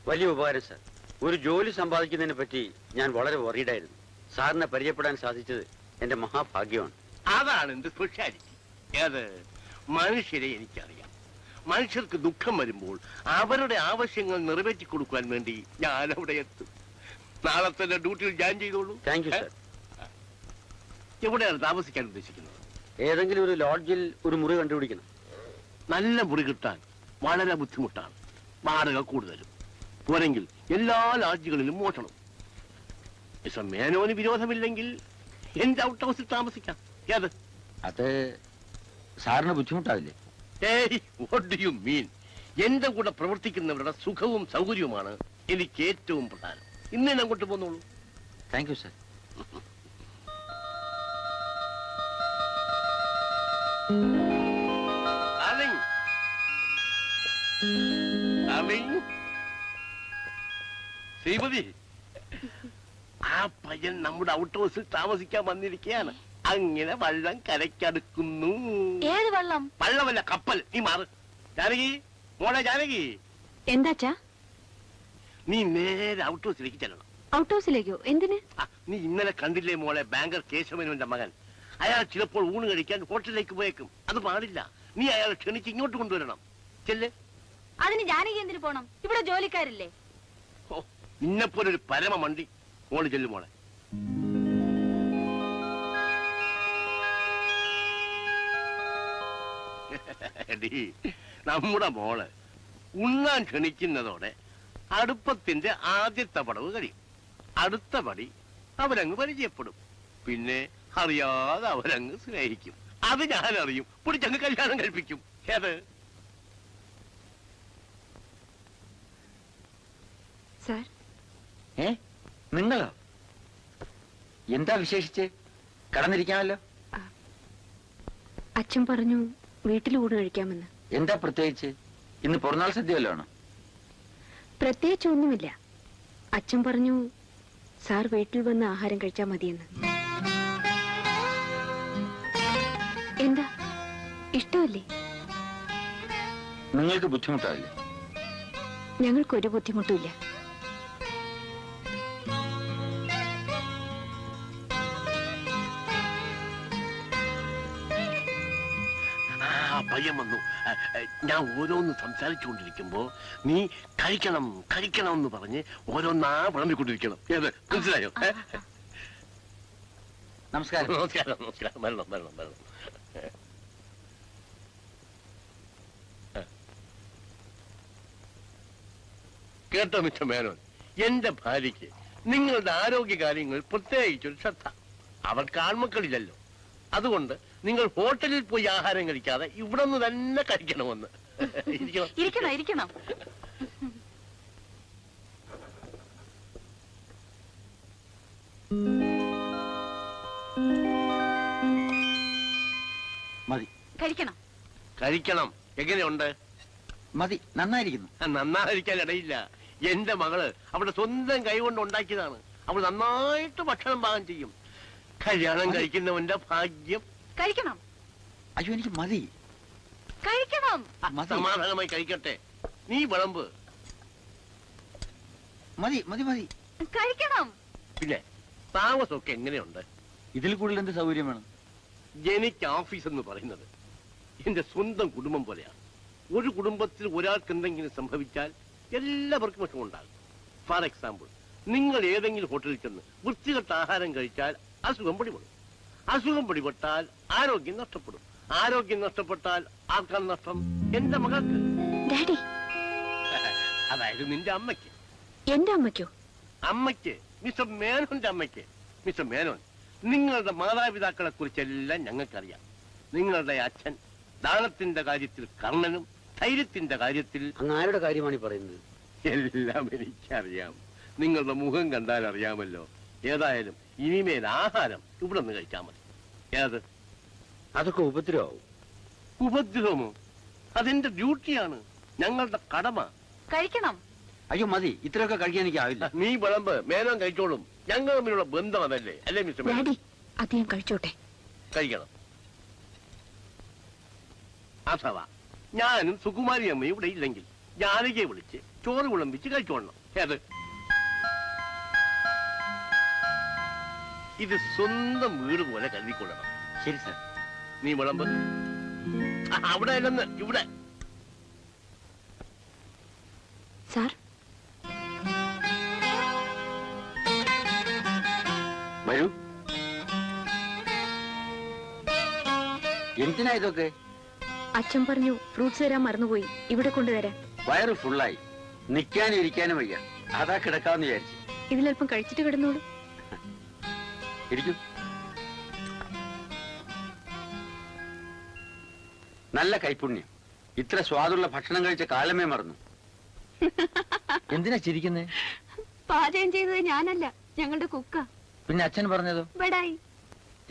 വലിയ ഉപകാരം സാർ. ഒരു ജോലി സമ്പാദിക്കുന്നതിനെ പറ്റി ഞാൻ വളരെ വറീഡായിരുന്നു. സാറിനെ പരിചയപ്പെടാൻ സാധിച്ചത് എന്റെ മഹാഭാഗ്യമാണ്. അതാണ് എന്റെ സ്പെഷ്യാലിറ്റി. ഏത് മനുഷ്യരെ എനിക്കറിയാം. മനുഷ്യർക്ക് ദുഃഖം വരുമ്പോൾ അവരുടെ ആവശ്യങ്ങൾ നിറവേറ്റി കൊടുക്കാൻ വേണ്ടി ഞാൻ അവിടെ എത്തും. നാളെ തന്നെ ഡ്യൂട്ടിയിൽ ജോയിൻ ചെയ്തോളൂ. Thank you sir. എവിടെയാണ് താമസിക്കാൻ ഉദ്ദേശിക്കുന്നത്? ഏതെങ്കിലും ഒരു ലോഡ്ജിൽ ഒരു മുറി കണ്ടുപിടിക്കണം. നല്ല മുറി കിട്ടാൻ വളരെ ബുദ്ധിമുട്ടാണ്. വാടക കൂടുതലും. പോരെങ്കിൽ എല്ലാ ലോഡ്ജുകളിലും മോഷണം. മിസ്റ്റർ മേനോന് വിരോധമില്ലെങ്കിൽ എന്റെ ഔട്ട് ഹൗസിൽ താമസിക്കാം. ഏത്? അത് സാറിന് ബുദ്ധിമുട്ടാവില്ലേ? ഏയ്, വാട്ട് ഡു യു മീൻ? എന്റെ കൂടെ പ്രവർത്തിക്കുന്നവരുടെ സുഖവും സൗകര്യവുമാണ് എനിക്ക് ഏറ്റവും പ്രധാനം. ഇന്ന് ഞാൻ അങ്ങോട്ട് പോന്നോളൂ. Thank you sir. ശ്രീമതി, ആ പയ്യൻ നമ്മുടെ ഔട്ട് ഹൗസിൽ താമസിക്കാൻ വന്നിരിക്കുകയാണ്. അങ്ങനെ വള്ളം കരയ്ക്കടുക്കുന്നു. ഏത് വള്ളം? വള്ളമല്ല, കപ്പൽ. നീ മാറ്. ജാനകി, മോളെ ജാനകി. എന്താച്ചാ? നീ നേരെ ഔട്ട് ഹൗസിലേക്ക് ചെല്ലണം. ഔട്ട് ഹൗസിലേക്കോ? എന്തിന്? നീ ഇന്നലെ കണ്ടില്ലേ മോളെ ബാങ്കർ കേശവനുവിന്റെ മകൻ? അയാൾ ചിലപ്പോൾ ഊണ് കഴിക്കാൻ ഹോട്ടലിലേക്ക് പോയേക്കും. അത് പാടില്ല. നീ അയാളെ ക്ഷണിച്ച് ഇങ്ങോട്ട് കൊണ്ടുവരണം. ചെല്ല്. അതിന് ജാനകി എന്തിനു പോണം? ഇവിടെ ജോലിക്കാരില്ലേ? ഓ, നിന്നെപ്പോലൊരു പരമ മണ്ടി. മോള് ചെല്ലു മോളെ. നമ്മുടെ മോള് ഉണ്ണാൻ ക്ഷണിക്കുന്നതോടെ അടുപ്പത്തിന്റെ ആദ്യത്തെ പടവ് കഴിയും. അടുത്ത പടി അവരങ്ങ് പരിചയപ്പെടും. പിന്നെ അറിയാതെ അവരങ്ങ് സ്നേഹിക്കും. അത് ഞാനറിയും. പിടിച്ചങ്ങ് കല്യാണം കഴിപ്പിക്കും. ഏത്? സാർ. നിങ്ങളോ? എന്താ വിശേഷിച്ച്? കടന്നിരിക്കാമല്ലോ. അച്ഛൻ പറഞ്ഞു വീട്ടിൽ ഊണ് കഴിക്കാമെന്ന്. എന്താ പ്രത്യേകിച്ച്? ഇന്ന് പുറന്നാൾ സദ്യ വല്ലതാണോ? പ്രത്യേകിച്ച് ഒന്നുമില്ല. അച്ഛൻ പറഞ്ഞു സാർ വീട്ടിൽ വന്ന് ആഹാരം കഴിച്ചാൽ മതിയെന്ന്. എന്താ, ഇഷ്ടമല്ലേ? നിങ്ങൾക്ക് ബുദ്ധിമുട്ടാവില്ലേ? ഞങ്ങൾക്കൊരു ബുദ്ധിമുട്ടുമില്ല. പയ്യൻ വന്നു. ഞാൻ ഓരോന്ന് സംസാരിച്ചുകൊണ്ടിരിക്കുമ്പോ നീ കഴിക്കണം കഴിക്കണം എന്ന് പറഞ്ഞ് ഓരോന്നാ വിളമ്പിക്കൊണ്ടിരിക്കണം. ഏത്? മനസ്സിലായോ? നമസ്കാരം. നമസ്കാരം. നമസ്കാരം. വരണം വരണം വരണം. കേട്ടോ മിസ്റ്റർ മേനോൻ, എന്റെ ഭാര്യയ്ക്ക് നിങ്ങളുടെ ആരോഗ്യകാര്യങ്ങൾ പ്രത്യേകിച്ചൊരു ശ്രദ്ധ. അവർക്ക് ആൺമക്കളില്ലല്ലോ. അതുകൊണ്ട് നിങ്ങൾ ഹോട്ടലിൽ പോയി ആഹാരം കഴിക്കാതെ ഇവിടെ നിന്ന് തന്നെ കഴിക്കണമെന്ന്. ഇരിക്കണം ഇരിക്കണം. മതി. കഴിക്കണം. കഴിക്കണം. എങ്ങനെയുണ്ട്? മതി, നന്നായിരിക്കുന്നു. നന്നായിരിക്കാൻ ഇടയില്ല. എന്റെ മകള് അവളുടെ സ്വന്തം കൈകൊണ്ട് ഉണ്ടാക്കിയതാണ്. അവൾ നന്നായിട്ട് ഭക്ഷണം പാകം ചെയ്യും. കല്യാണം കഴിക്കുന്നവന്റെ ഭാഗ്യം. കഴിക്കണം. അയ്യോ, എനിക്ക് മതി. കഴിക്കണം. സമാധാനമായി കഴിക്കട്ടെ. നീ വിളമ്പ്. മതി മതി മതി. കഴിക്കണം. പിന്നെ താമസമൊക്കെ എങ്ങനെയുണ്ട്? ഇതിൽ കൂടുതൽ എന്ത് സൗകര്യം വേണം? എനിക്ക് ഓഫീസ് എന്ന് പറയുന്നത് എന്റെ സ്വന്തം കുടുംബം പോലെയാണ്. ഒരു കുടുംബത്തിൽ ഒരാൾക്ക് എന്തെങ്കിലും സംഭവിച്ചാൽ എല്ലാവർക്കും വിഷമമുണ്ടാകും. ഫോർ എക്സാമ്പിൾ, നിങ്ങൾ ഏതെങ്കിലും ഹോട്ടലിൽ ചെന്ന് വൃത്തികെട്ട ആഹാരം കഴിച്ചാൽ അസുഖം പിടിപെടും. അസുഖം പിടിപെട്ടാൽ ആരോഗ്യം നഷ്ടപ്പെടും. ആരോഗ്യം നഷ്ടപ്പെട്ടാൽ ആർക്കാണ് നഷ്ടം? എന്റെ മകൾക്ക്. ഡാഡി. അതായത് നിന്റെ അമ്മയ്ക്ക്. എന്റെ അമ്മയ്ക്കോ? അമ്മയ്ക്ക്, മിസ്റ്റർ മേനോന്റെ അമ്മയ്ക്ക്. മിസ്റ്റർ മേനോൻ, നിങ്ങളുടെ മാതാപിതാക്കളെ കുറിച്ചെല്ലാം ഞങ്ങൾക്കറിയാം. നിങ്ങളുടെ അച്ഛൻ ദാനത്തിന്റെ കാര്യത്തിൽ കർണനും ധൈര്യത്തിന്റെ കാര്യത്തിൽ. ആരുടെ കാര്യമാണ് ഈ പറയുന്നത്? എല്ലാം എനിക്കറിയാം. നിങ്ങളുടെ മുഖം കണ്ടാൽ അറിയാമല്ലോ. ഏതായാലും ഇനിമേൽ ആഹാരം ഇവിടെ നിന്ന് കഴിച്ചാൽ മതി. ഏത്? അതൊക്കെ ഉപദ്രവമാവും. ഉപദ്രവമോ? അതെന്റെ ഡ്യൂട്ടിയാണ്, ഞങ്ങളുടെ കടമ. കഴിക്കണം. അയ്യോ മതി, ഇത്രയൊക്കെ കഴിക്കാൻ എനിക്കാവില്ല. നീ വിളമ്പ്, മേനോൻ കഴിച്ചോളും. ഞങ്ങൾ തമ്മിലുള്ള ബന്ധം അതല്ലേ? അല്ലേ മിസ്റ്റർ മേനോൻ? ഡാഡി, അദ്ദേഹം കഴിച്ചോട്ടെ. കഴിക്കണം. അഥവാ ഞാനും സുകുമാരി അമ്മയും ഇവിടെ ഇല്ലെങ്കിൽ ജാനകിയെ വിളിച്ച് ചോറ് വിളമ്പിച്ച് കഴിച്ചോളണം. ഏത് ഇത് സ്വന്തം വീട് പോലെ കരുതിക്കൊള്ളണം. ശരി സാർ. നീ വിളമ്പ്. അവിടെ അല്ലെന്ന് ഇവിടെ. സാർ, വരൂ. എന്തിനാ ഇതൊക്കെ? അച്ഛൻ പറഞ്ഞു ഫ്രൂട്ട്സ് തരാൻ മറന്നുപോയി, ഇവിടെ കൊണ്ടുതരാൻ. വയറ് ഫുള്ളായി, നിൽക്കാനും ഇരിക്കാനും വയ്യ. അതാ കിടക്കാന്ന് വിചാരിച്ചു. ഇതിലൽപ്പം കഴിച്ചിട്ട് കിടന്നോളൂ. ഇരിക്കൂ. നല്ല കൈപുണ്യം. ഇത്ര സ്വാദുള്ള ഭക്ഷണം കഴിച്ച കാലമേ മറന്നു. എന്തിനാ ചിരിക്കുന്നേ? പാചകം ചെയ്തത് ഞാനല്ല, ഞങ്ങളുടെ കുക്ക. പിന്നെ അച്ഛൻ പറഞ്ഞതോ? ബടായി.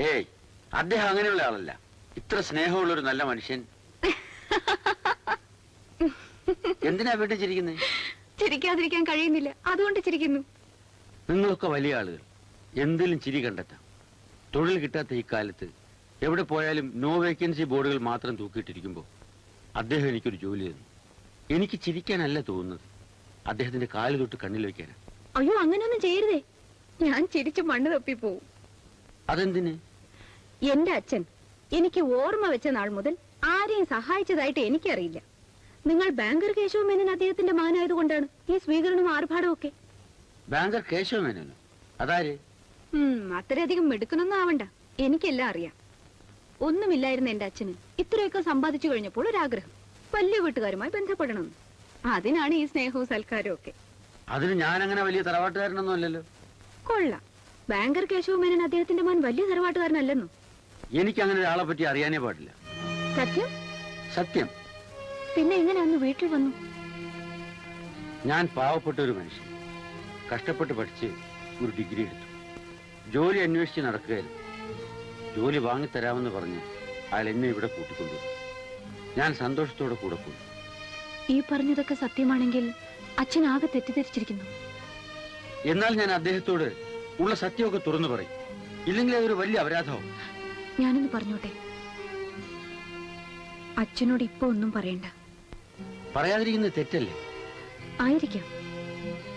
ഏയ്, അദ്ദേഹം അങ്ങനെയുള്ള ആളല്ല. ഇത്ര സ്നേഹമുള്ള ഒരു നല്ല മനുഷ്യൻ. എന്തിനാ വീട്ടിൽ ചിരിക്കുന്നേ? ചിരിക്കാതിരിക്കാൻ കഴിയുന്നില്ല, അതുകൊണ്ട് ചിരിക്കുന്നു. നിങ്ങളൊക്കെ വലിയ ആളുകൾ, എന്തിലും ചിരി കണ്ടെത്താം. തൊഴിൽ കിട്ടാത്ത ഈ കാലത്ത് എവിടെ പോയാലും നോ വേക്കൻസി ബോർഡുകൾ മാത്രം തൂക്കിയിട്ടിരിക്കുമ്പോൾ അദ്ദേഹം എനിക്കൊരു ജോലി തന്നു. എനിക്ക് ചിരിക്കാനല്ല തോന്നുന്നത്, അദ്ദേഹത്തിന്റെ കാല് തൊട്ട് കണ്ണിൽ വെക്കാനാണ്. അയ്യോ, അങ്ങനെയൊന്നും ചെയ്യരുതേ. ഞാൻ ചിരിച്ചു മണ്ണ് തപ്പിപ്പോവും. അതെന്തിന്? എന്റെ അച്ഛൻ എനിക്ക് ഓർമ്മ വെച്ച നാൾ മുതൽ ആരെയും സഹായിച്ചതായിട്ട് എനിക്കറിയില്ല. നിങ്ങൾ ബാങ്കർ കേശവ മേനൻ അദ്ദേഹത്തിന്റെ മകനായതുകൊണ്ടാണ് ഈ സ്വീകരണവും ആർഭാടവും ഒക്കെ. ബാങ്കർ കേശവ മേനോനോ? അതാര്? അത്രയധികം മിടുക്കനൊന്നും ആവണ്ട, എനിക്കെല്ലാം അറിയാം. ഒന്നുമില്ലായിരുന്ന എന്റെ അച്ഛന് ഇത്രയൊക്കെ സമ്പാദിച്ചു കഴിഞ്ഞപ്പോൾ ഒരാഗ്രഹം, വലിയ വീട്ടുകാരുമായി ബന്ധപ്പെടണമെന്ന്. അതിനാണ് ഈ സ്നേഹവും സൽക്കാരവും ഒക്കെ. അതിന് ഞാൻ അങ്ങനെ വലിയ തറവാട്ടുകാരനൊന്നും അല്ലല്ലോ. കൊള്ളാം. ബാങ്കർ കേശവ മേനൻ അദ്ദേഹത്തിന്റെ മകൻ വലിയ തറവാട്ടുകാരനല്ലെന്നോ? എനിക്ക് അങ്ങനെ ഒരാളെ പറ്റി അറിയാനേ പാടില്ല. സത്യം? സത്യം. പിന്നെ എങ്ങനെ അന്ന് വീട്ടിൽ വന്നു? ഞാൻ പാവപ്പെട്ട ഒരു മനുഷ്യൻ, കഷ്ടപ്പെട്ട് പഠിച്ച് ഒരു ഡിഗ്രി എടുത്തു. ജോലി അന്വേഷിച്ച് നടക്കുകയായിരുന്നു. ജോലി വാങ്ങിത്തരാമെന്ന് പറഞ്ഞ് അയാൾ എന്നെ ഇവിടെ കൂട്ടിക്കൊണ്ടു. ഞാൻ സന്തോഷത്തോടെ കൂടെ പോയി. ഈ പറഞ്ഞതൊക്കെ സത്യമാണെങ്കിൽ അച്ഛൻ ആകെ തെറ്റിദ്ധരിച്ചിരിക്കുന്നു. എന്നാൽ ഞാൻ അദ്ദേഹത്തോട് ഉള്ള സത്യമൊക്കെ തുറന്നു പറയും. ഇല്ലെങ്കിൽ അതൊരു വലിയ അപരാധമാവും. ഞാനൊന്ന് പറഞ്ഞോട്ടെ? അച്ഛനോട് ഇപ്പൊ ഒന്നും പറയണ്ട. പറയാതിരിക്കുന്നത് തെറ്റല്ലേ? ആയിരിക്കാം,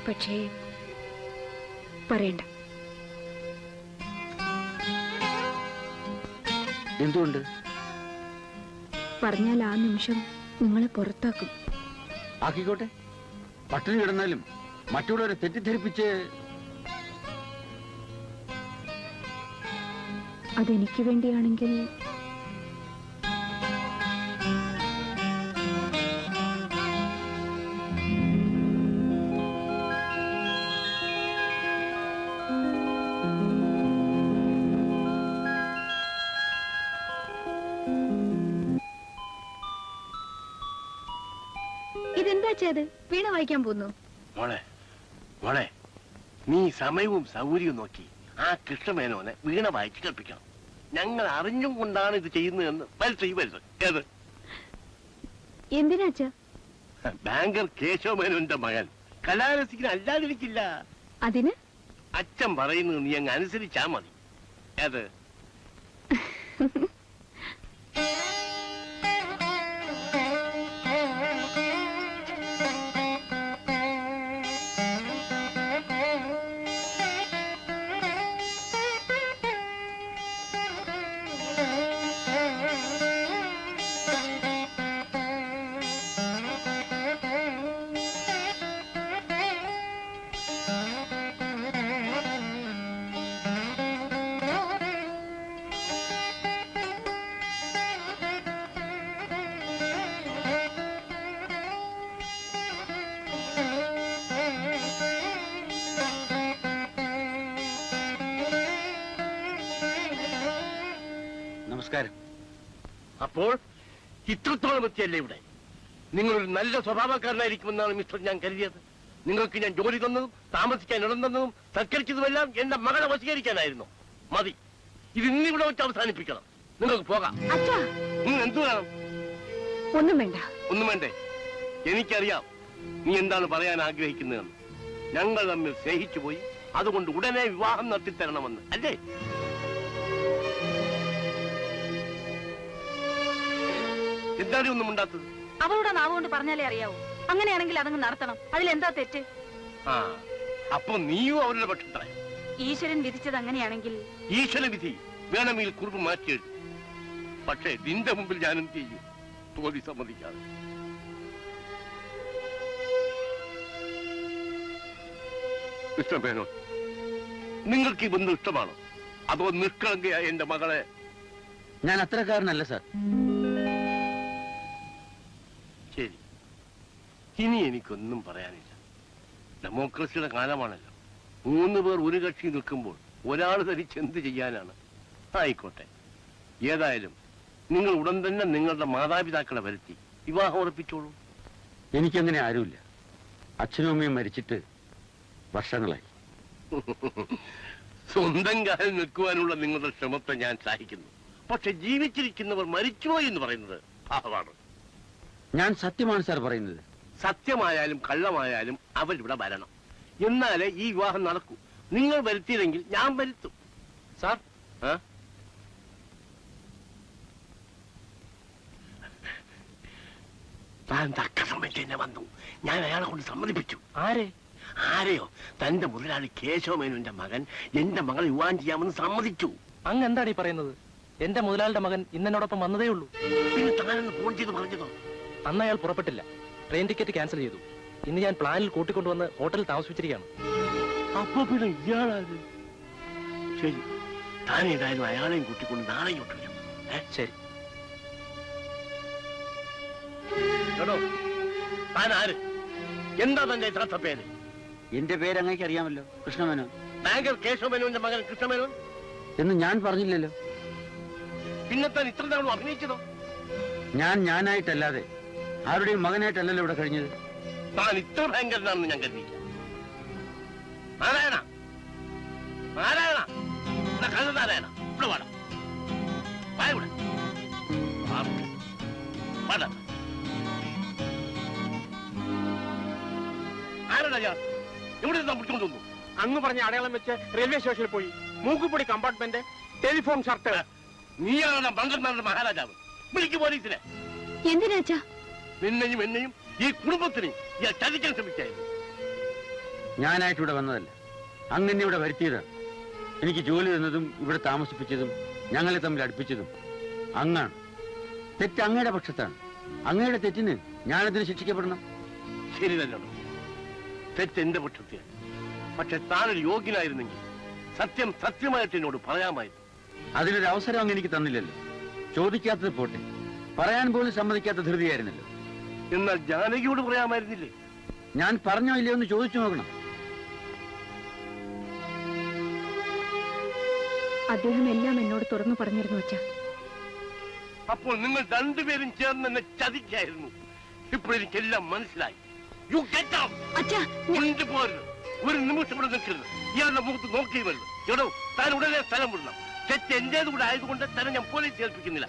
പക്ഷേ പറയണ്ട. എന്തുകൊണ്ട്? പറഞ്ഞാൽ ആ നിമിഷം നിങ്ങളെ പുറത്താക്കും. ആക്കിക്കോട്ടെ. പട്ടിണി കിടന്നാലും മറ്റുള്ളവരെ തെറ്റിദ്ധരിപ്പിച്ച്. അതെനിക്ക് വേണ്ടിയാണെങ്കിൽ ഇതെന്താ ചെയ്ത് വീണ വായിക്കാൻ പോന്നു? മോളെ മോളെ, നീ സമയവും സൗകര്യവും നോക്കി ആ കൃഷ്ണമേനോനെ വീണ വായിച്ച് കേൾപ്പിക്കണം. ഞങ്ങൾ അറിഞ്ഞും കൊണ്ടാണ് ഇത് ചെയ്യുന്നതെന്ന് വരുത്. ഏത്? എന്തിനാച്ച? ബാങ്കർ കേശവമേനോന്റെ മകൻ കലാരസികന് അല്ലാതിരിക്കില്ല. അതിന് അച്ഛൻ പറയുന്നത് നീ അങ്ങ് അനുസരിച്ചാ മതി. ഏത്? നമസ്കാരം. അപ്പോൾ ഇത്രത്തോളം എത്തിയല്ലേ ഇവിടെ? നിങ്ങളൊരു നല്ല സ്വഭാവക്കാരനായിരിക്കുമെന്നാണ് മിസ്റ്റർ ഞാൻ കരുതിയത്. നിങ്ങൾക്ക് ഞാൻ ജോലി തന്നതും താമസിക്കാൻ ഇടം തന്നതും സൽക്കരിച്ചതുമെല്ലാം എന്റെ മകളെ വശീകരിക്കാനായിരുന്നു. മതി, ഇത് ഇന്നിവിടെ വെച്ച് അവസാനിപ്പിക്കണം. നിങ്ങൾക്ക് പോകാം. എന്തു വേണം? ഒന്നും വേണ്ട. ഒന്നും വേണ്ടേ? എനിക്കറിയാം നീ എന്താണ് പറയാൻ ആഗ്രഹിക്കുന്നതെന്ന്. ഞങ്ങൾ തമ്മിൽ സ്നേഹിച്ചു പോയി, അതുകൊണ്ട് ഉടനെ വിവാഹം നടത്തിത്തരണമെന്ന് അല്ലേ? എന്താണ് ഒന്നും ഉണ്ടാത്തത്? അവളുടെ നാവ് കൊണ്ട് പറഞ്ഞാലേ അറിയാവൂ. അങ്ങനെയാണെങ്കിൽ അതങ്ങ് നടത്തണം. അതിലെന്താ തെറ്റ്? ആ, അപ്പൊ നീയും അവരുടെ പക്ഷത്ര. ഈശ്വരൻ വിധിച്ചത് അങ്ങനെയാണെങ്കിൽ ഈശ്വര വിധി വേണമെങ്കിൽ കുറിപ്പ് മാറ്റിയെഴുതും. പക്ഷേ നിന്റെ മുമ്പിൽ ഞാൻ എന്ത് ചെയ്യും? തോൽവി സമ്മതിക്കാതെ. ഇഷ്ടമേനോ, നിങ്ങൾക്ക് ഈ ബന്ധം ഇഷ്ടമാണോ? അതോ നിഷ്കളങ്കയായ എന്റെ മകളെ? ഞാൻ അത്രക്കാരനല്ല സാർ. ശരി, ഇനി എനിക്കൊന്നും പറയാനില്ല. ഡെമോക്രസിയുടെ കാലമാണല്ലോ. 3 പേർ ഒരു കക്ഷി നിൽക്കുമ്പോൾ ഒരാൾ ധരിച്ച് എന്ത് ചെയ്യാനാണ്? ആയിക്കോട്ടെ, ഏതായാലും നിങ്ങൾ ഉടൻ തന്നെ നിങ്ങളുടെ മാതാപിതാക്കളെ വരുത്തി വിവാഹം ഉറപ്പിച്ചോളൂ. എനിക്കങ്ങനെ ആരുമില്ല. അച്ഛനും അമ്മയും മരിച്ചിട്ട് വർഷങ്ങളായി. സ്വന്തം കാലിൽ നിൽക്കുവാനുള്ള നിങ്ങളുടെ ശ്രമത്തെ ഞാൻ സഹിക്കുന്നു. പക്ഷെ ജീവിച്ചിരിക്കുന്നവർ മരിച്ചുപോയി എന്ന് പറയുന്നത് പാവമാണ്. ഞാൻ സത്യമാണ് സാർ പറയുന്നത്. സത്യമായാലും കള്ളമായാലും അവരിവിടെ വരണം. എന്നാലേ ഈ വിവാഹം നടക്കൂ. നിങ്ങൾ വരുത്തിയില്ലെങ്കിൽ ഞാൻ വരുത്തും. സാർ, താൻ തക്ക സമയത്ത് തന്നെ വന്നു. ഞാൻ അയാളെ കൊണ്ട് സമ്മതിപ്പിച്ചു. ആരെയോ? തന്റെ മുതലാളി കേശവമേനോന്റെ മകൻ എന്റെ മകളെ വിവാഹം ചെയ്യാമെന്ന് സമ്മതിച്ചു. അങ്ങ് എന്താണ് ഈ പറയുന്നത്? എന്റെ മുതലാളിയുടെ മകൻ ഇന്നോടൊപ്പം വന്നതേ ഉള്ളൂ. പിന്നെ താനൊന്ന് ഫോൺ ചെയ്ത് പറഞ്ഞതോ? അന്ന് അയാൾ പുറപ്പെട്ടില്ല. ട്രെയിൻ ടിക്കറ്റ് ക്യാൻസൽ ചെയ്തു. ഇന്ന് ഞാൻ പ്ലാനിൽ കൂട്ടിക്കൊണ്ടുവന്ന് ഹോട്ടലിൽ താമസിപ്പിച്ചിരിക്കുകയാണ്. അപ്പൊ പിന്നെ ഇയാളാത്? ശരി, താൻ ഏതായാലും അയാളെയും കൂട്ടിക്കൊണ്ട് നാളെ ഇങ്ങോട്ട് വരും. ശരി. കേട്ടോ, താൻ ആര്? എന്താ തന്റെ യഥാർത്ഥ പേര്? എന്റെ പേര് അങ്ങേക്ക് അറിയാമല്ലോ, കൃഷ്ണമേനോൻ. ബാങ്കർ കേശവമേനോന്റെ മകൻ കൃഷ്ണമേനോൻ എന്ന് ഞാൻ പറഞ്ഞില്ലല്ലോ. പിന്നെ താൻ ഇത്ര തവണ അഭിനയിച്ചതോ? ഞാനായിട്ടല്ലാതെ ആരുടെയും മകനായിട്ടല്ലല്ലോ ഇവിടെ കഴിഞ്ഞത്. താൻ ഇത്ര ഭയങ്കരനാണെന്ന് ഞാൻ കരുതിയില്ല. നാരായണ, നാരായണ, കഥ നാരായണ, ഇവിടെ വാടാ. വായൂടെ വാടാ. ആരാടാ ഞാൻ? എവിടെ നിന്ന് പിടിച്ചോണ്ട് വന്നു? അങ്ങ് പറഞ്ഞ അടയാളം വെച്ച് റെയിൽവേ സ്റ്റേഷനിൽ പോയി. മൂക്കുപൊടി കമ്പാർട്ട്മെന്റ്, ടെലിഫോൺ ഷർട്ട്. നീയാണ് ബംഗന്മാരുടെ മഹാരാജാവ്. വിളിക്ക് പോലീസിനെ. എന്തിനാച്ചാ? നിന്നെയും എന്നെയും ഈ കുടുംബത്തിനെയും ഞാൻ ചതിക്കാൻ ശ്രമിച്ചായിരുന്നു. ഞാനായിട്ട് ഇവിടെ വന്നതല്ല, അങ്ങനെ ഇവിടെ വരുത്തിയതാണ്. എനിക്ക് ജോലി തന്നതും ഇവിടെ താമസിപ്പിച്ചതും ഞങ്ങളെ തമ്മിൽ അടുപ്പിച്ചതും അങ്ങാണ്. തെറ്റ് അങ്ങയുടെ പക്ഷത്താണ്. അങ്ങയുടെ തെറ്റിന് ഞാനതിന് ശിക്ഷിക്കപ്പെടണം. ശരി തന്നെ, തെറ്റ് എന്റെ പക്ഷത്തെയാണ്. പക്ഷെ താനൊരു യോഗ്യനായിരുന്നെങ്കിൽ സത്യം സത്യമായിട്ട് എന്നോട് പറയാമായിരുന്നു. അതിനൊരു അവസരം അങ്ങ് എനിക്ക് തന്നില്ലല്ലോ. ചോദിക്കാത്തത് പോട്ടെ, പറയാൻ പോലും സമ്മതിക്കാത്ത ധൃതിയായിരുന്നല്ലോ. എന്നാൽ ജാനകിയോട് പറയാമായിരുന്നില്ലേ? ഞാൻ പറഞ്ഞോ ഇല്ലയോ എന്ന് ചോദിച്ചു നോക്കണം. അദ്ദേഹം എല്ലാം എന്നോട് തുറന്നു പറഞ്ഞിരുന്നു അച്ഛാ. അപ്പോൾ നിങ്ങൾ രണ്ടുപേരും ചേർന്ന് എന്നെ ചതിക്കായിരുന്നു. ഇപ്പോഴെനിക്കെല്ലാം മനസ്സിലായി. You get out. അച്ഛാ, കൊണ്ടുപോരുത്. ഒരു നിമിഷം ഇവിടെ നിൽക്കരുത്. ഇയാളുടെ മുഖത്ത് നോക്കി വരുന്നത്. എടോ, താൻ ഉടനെ സ്ഥലം വിടണം. തെറ്റ് എന്റേത് കൂടെ ആയതുകൊണ്ട് തന്നെ ഞാൻ പോലീസ് ഏൽപ്പിക്കുന്നില്ല.